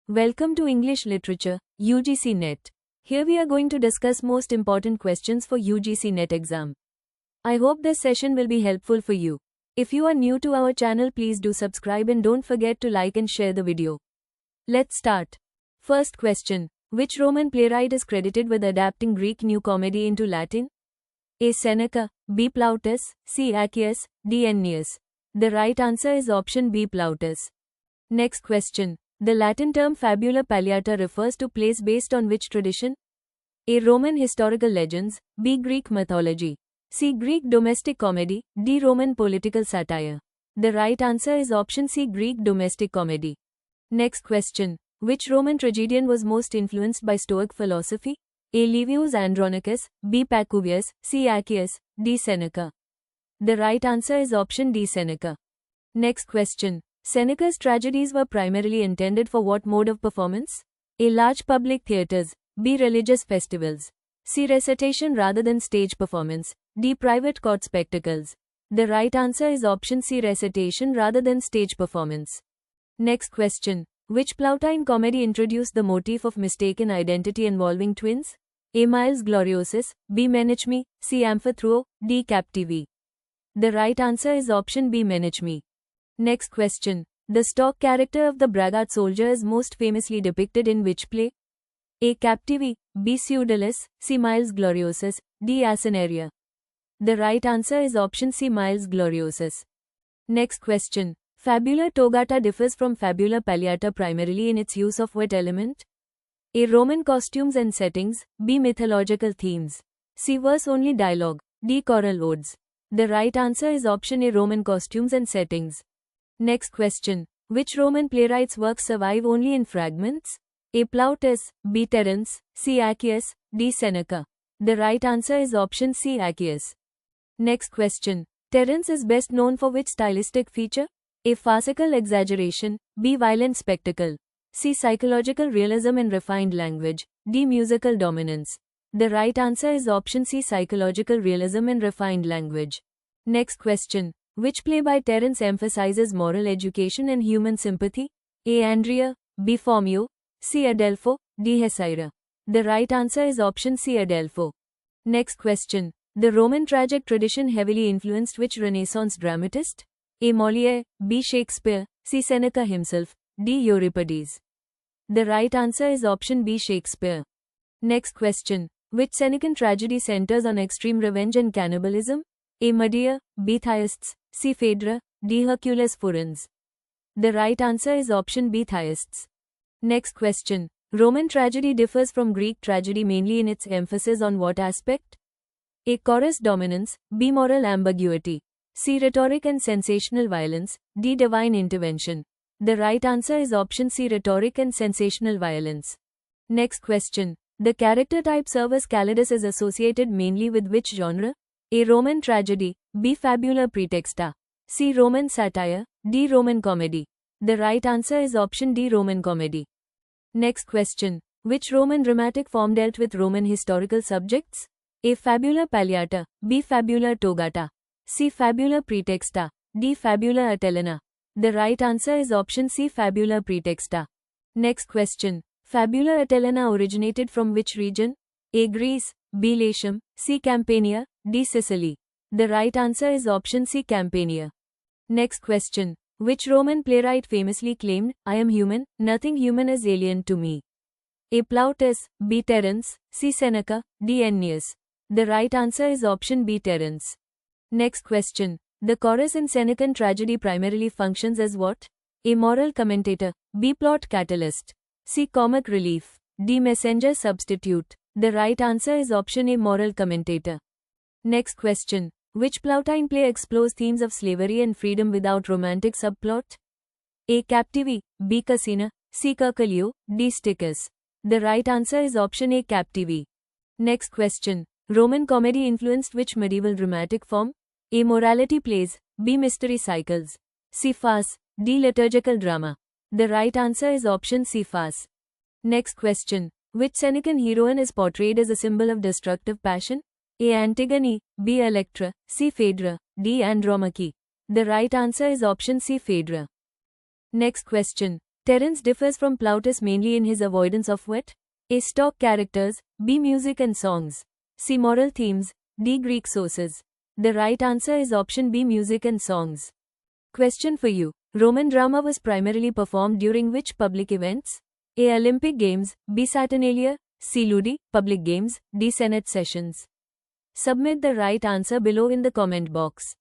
Welcome to English Literature, UGC NET. Here we are going to discuss most important questions for UGC NET exam. I hope this session will be helpful for you. If you are new to our channel, please do subscribe and don't forget to like and share the video. Let's start. First question. Which Roman playwright is credited with adapting Greek New Comedy into Latin? A. Seneca, B. Plautus, C. Accius, D. Ennius. The right answer is option B. Plautus. Next question. The Latin term fabula palliata refers to plays based on which tradition? A. Roman historical legends, B. Greek mythology, C. Greek domestic comedy, D. Roman political satire. The right answer is option C. Greek domestic comedy. Next question. Which Roman tragedian was most influenced by Stoic philosophy? A. Livius Andronicus, B. Pacuvius, C. Accius, D. Seneca. The right answer is option D. Seneca. Next question. Seneca's tragedies were primarily intended for what mode of performance? A. Large public theatres, B. Religious festivals, C. Recitation rather than stage performance, D. Private court spectacles. The right answer is option C. Recitation rather than stage performance. Next question. Which Plautine comedy introduced the motif of mistaken identity involving twins? A. Miles Gloriosus, B. Menaechmi, C. Amphitryo, D. Captivi. The right answer is option B. Menaechmi. Next question. The stock character of the braggart soldier is most famously depicted in which play? A. Captivi, B. Pseudolus, C. Miles Gloriosus, D. Asinaria. The right answer is option C. Miles Gloriosus. Next question. Fabula togata differs from fabula palliata primarily in its use of what element? A. Roman costumes and settings, B. Mythological themes, C. verse-only dialogue, D. choral odes. The right answer is option A. Roman costumes and settings. Next question. Which Roman playwright's works survive only in fragments? A. Plautus, B. Terence, C. Accius, D. Seneca. The right answer is option C. Accius. Next question. Terence is best known for which stylistic feature? A. Farcical exaggeration, B. Violent spectacle, C. Psychological realism and refined language, D. Musical dominance. The right answer is option C. Psychological realism and refined language. Next question. Which play by Terence emphasizes moral education and human sympathy? A. Andrea, B. Phormio, C. Adelpho, D. Hecyra. The right answer is option C. Adelpho. Next question. The Roman tragic tradition heavily influenced which Renaissance dramatist? A. Molière, B. Shakespeare, C. Seneca himself, D. Euripides. The right answer is option B. Shakespeare. Next question. Which Senecan tragedy centers on extreme revenge and cannibalism? A. Medea, B. Theists, C. Phaedra, D. Hercules Furens. The right answer is option B. Theists. Next question. Roman tragedy differs from Greek tragedy mainly in its emphasis on what aspect? A. Chorus dominance, B. Moral ambiguity, C. Rhetoric and sensational violence, D. Divine intervention. The right answer is option C. Rhetoric and sensational violence. Next question. The character type Servus Calidus is associated mainly with which genre? A. Roman tragedy, B. Fabula praetexta, C. Roman satire, D. Roman comedy. The right answer is option D. Roman comedy. Next question. Which Roman dramatic form dealt with Roman historical subjects? A. Fabula palliata, B. Fabula togata, C. Fabula praetexta, D. Fabula Atellana. The right answer is option C. Fabula praetexta. Next question. Fabula Atellana originated from which region? A. Greece, B. Latium, C. Campania, D. Sicily. The right answer is option C. Campania. Next question. Which Roman playwright famously claimed, I am human, nothing human is alien to me? A. Plautus, B. Terence, C. Seneca, D. Ennius. The right answer is option B. Terence. Next question. The chorus in Senecan tragedy primarily functions as what? A. Moral commentator, B. Plot catalyst, C. Comic relief, D. Messenger substitute. The right answer is option A. Moral commentator. Next question. Which Plautine play explores themes of slavery and freedom without romantic subplot? A. Captivi, B. Casina, C. Circilio, D. Stichus. The right answer is option A. Captivi. Next question. Roman comedy influenced which medieval dramatic form? A. Morality plays, B. Mystery cycles, C. Farce, D. Liturgical drama. The right answer is option C. Farce. Next question. Which Senecan heroine is portrayed as a symbol of destructive passion? A. Antigone, B. Electra, C. Phaedra, D. Andromache. The right answer is option C. Phaedra. Next question. Terence differs from Plautus mainly in his avoidance of wit. A. Stock characters. B. Music and songs. C. Moral themes. D. Greek sources. The right answer is option B. Music and songs. Question for you. Roman drama was primarily performed during which public events? A. Olympic Games. B. Saturnalia. C. Ludi, public games. D. Senate sessions. Submit the right answer below in the comment box.